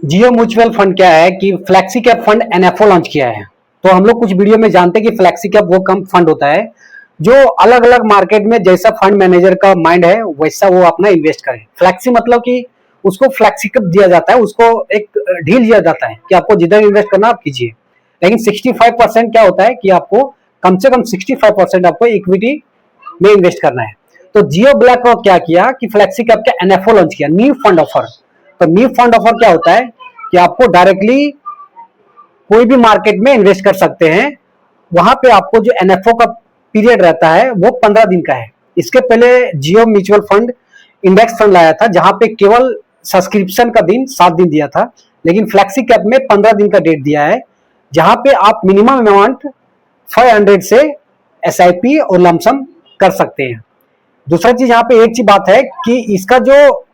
जियो mutual fund क्या है कि flexi cap fund NFO launch किया है। तो हम लोग कुछ वीडियो में जानते हैं कि फ्लेक्सी कैप वो कम फंड होता है जो अलग अलग मार्केट में जैसा फंड मैनेजर का माइंड है वैसा वो अपना इन्वेस्ट करे। फ्लेक्सी मतलब कि उसको फ्लेक्सी कैप दिया जाता है, उसको एक ढील दिया जाता है कि आपको जिधर इन्वेस्ट करना आप कीजिए। लेकिन 65% क्या होता है कि आपको कम से कम 65% आपको इक्विटी में इन्वेस्ट करना है। तो जियो ब्लैक रॉक क्या किया कि फ्लेक्सी कैप का एनएफओ लॉन्च किया, न्यू फंड ऑफर। तो न्यू फंड ऑफर क्या होता है कि आपको डायरेक्टली कोई भी मार्केट में इन्वेस्ट कर सकते हैं। वहां पे आपको जो एनएफओ का पीरियड रहता है वो 15 दिन का है। इसके पहले जियो म्यूचुअल फंड इंडेक्स फंड लाया था जहां पे केवल सब्सक्रिप्शन का दिन 7 दिन दिया था, लेकिन फ्लेक्सी कैप में 15 दिन का डेट दिया है जहां पे आप मिनिमम अमाउंट 500 से एसआईपी और लमसम कर सकते हैं। दूसरा चीज यहाँ पे एक चीज बात है कि इसका जो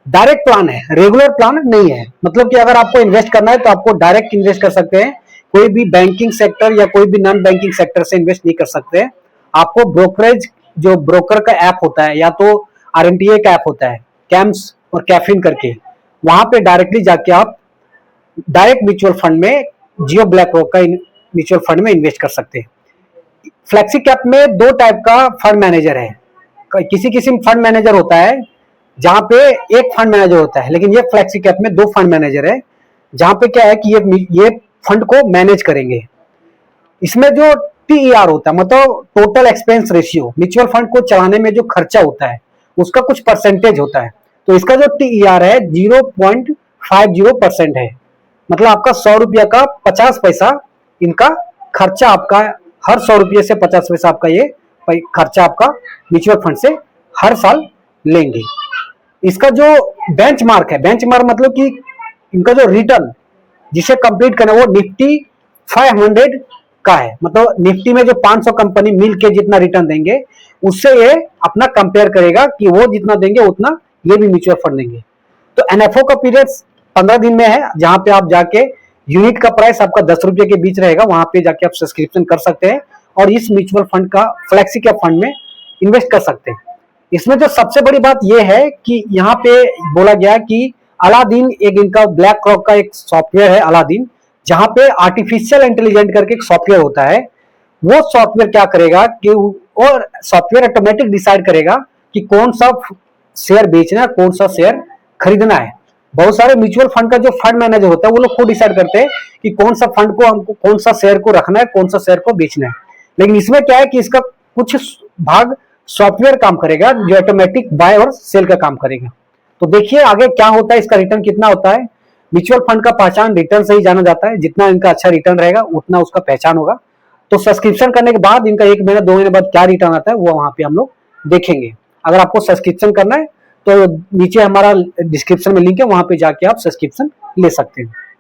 डायरेक्ट प्लान है, रेगुलर प्लान नहीं है। मतलब कि अगर आपको इन्वेस्ट करना है तो आपको डायरेक्ट इन्वेस्ट कर सकते हैं, कोई भी बैंकिंग सेक्टर या कोई भी नॉन बैंकिंग सेक्टर से इन्वेस्ट नहीं कर सकते। आपको ब्रोकरेज जो ब्रोकर का ऐप होता है या तो आरएमटीए का ऐप होता है, कैम्स और कैफिन करके, वहां पे डायरेक्टली जाके आप डायरेक्ट म्यूचुअल फंड में जियो ब्लैक रॉक का म्यूचुअल फंड में इन्वेस्ट कर सकते हैं। फ्लेक्सी कैप में दो टाइप का फंड मैनेजर है। किसी किसी फंड मैनेजर होता है जहां पे एक फंड मैनेजर होता है, लेकिन ये फ्लेक्सी कैप में दो फंड मैनेजर है जहां पे क्या है कि ये फंड को मैनेज करेंगे। इसमें जो टीईआर होता है मतलब total expense ratio, mutual fund को चलाने में जो खर्चा होता है उसका कुछ परसेंटेज होता है। तो इसका जो टीईआर है 0.50% है। मतलब आपका 100 रुपया का 50 पैसा इनका खर्चा, आपका हर 100 रुपये से 50 पैसा आपका ये खर्चा आपका म्यूचुअल फंड से हर साल लेंगे। इसका जो बेंचमार्क है, बेंचमार्क मतलब कि इनका जो रिटर्न जिसे कंप्लीट करना वो निफ्टी 500 का है। मतलब निफ्टी में जो 500 कंपनी मिलके जितना रिटर्न देंगे उससे ये अपना कंपेयर करेगा कि वो जितना देंगे उतना ये भी म्यूचुअल फंड देंगे। तो एनएफओ का पीरियड 15 दिन में है जहां पे आप जाके यूनिट का प्राइस आपका 10 रुपये के बीच रहेगा, वहां पे जाके आप सब्सक्रिप्शन कर सकते हैं और इस म्यूचुअल फंड का फ्लेक्सी कैप फंड में इन्वेस्ट कर सकते हैं। इसमें जो सबसे बड़ी बात यह है कि यहाँ पे बोला गया कि अलादीन, एक इनका ब्लैक रॉक का एक सॉफ्टवेयर है अलादीन, जहां पे आर्टिफिशियल इंटेलिजेंट करके एक सॉफ्टवेयर होता है। वो सॉफ्टवेयर क्या करेगा कि और सॉफ्टवेयर ऑटोमेटिक डिसाइड करेगा कि कौन सा शेयर बेचना है, कौन सा शेयर खरीदना है। बहुत सारे म्यूचुअल फंड का जो फंड मैनेजर होता है वो लोग खुद डिसाइड करते हैं कि कौन सा फंड को हमको, कौन सा शेयर को रखना है, कौन सा शेयर को बेचना है। लेकिन इसमें क्या है कि इसका कुछ भाग सॉफ्टवेयर काम करेगा जो ऑटोमेटिक बाय और सेल का काम करेगा। तो देखिए आगे क्या होता है, इसका रिटर्न कितना होता है। म्यूचुअल फंड का पहचान रिटर्न से ही जाना जाता है, जितना इनका अच्छा रिटर्न रहेगा उतना उसका पहचान होगा। तो सब्सक्रिप्शन करने के बाद इनका 1 महीना 2 महीने बाद क्या रिटर्न आता है वो वहां पे हम लोग देखेंगे। अगर आपको सब्सक्रिप्शन करना है तो नीचे हमारा डिस्क्रिप्शन में लिंक है, वहां पे जाके आप सब्सक्रिप्शन ले सकते हैं।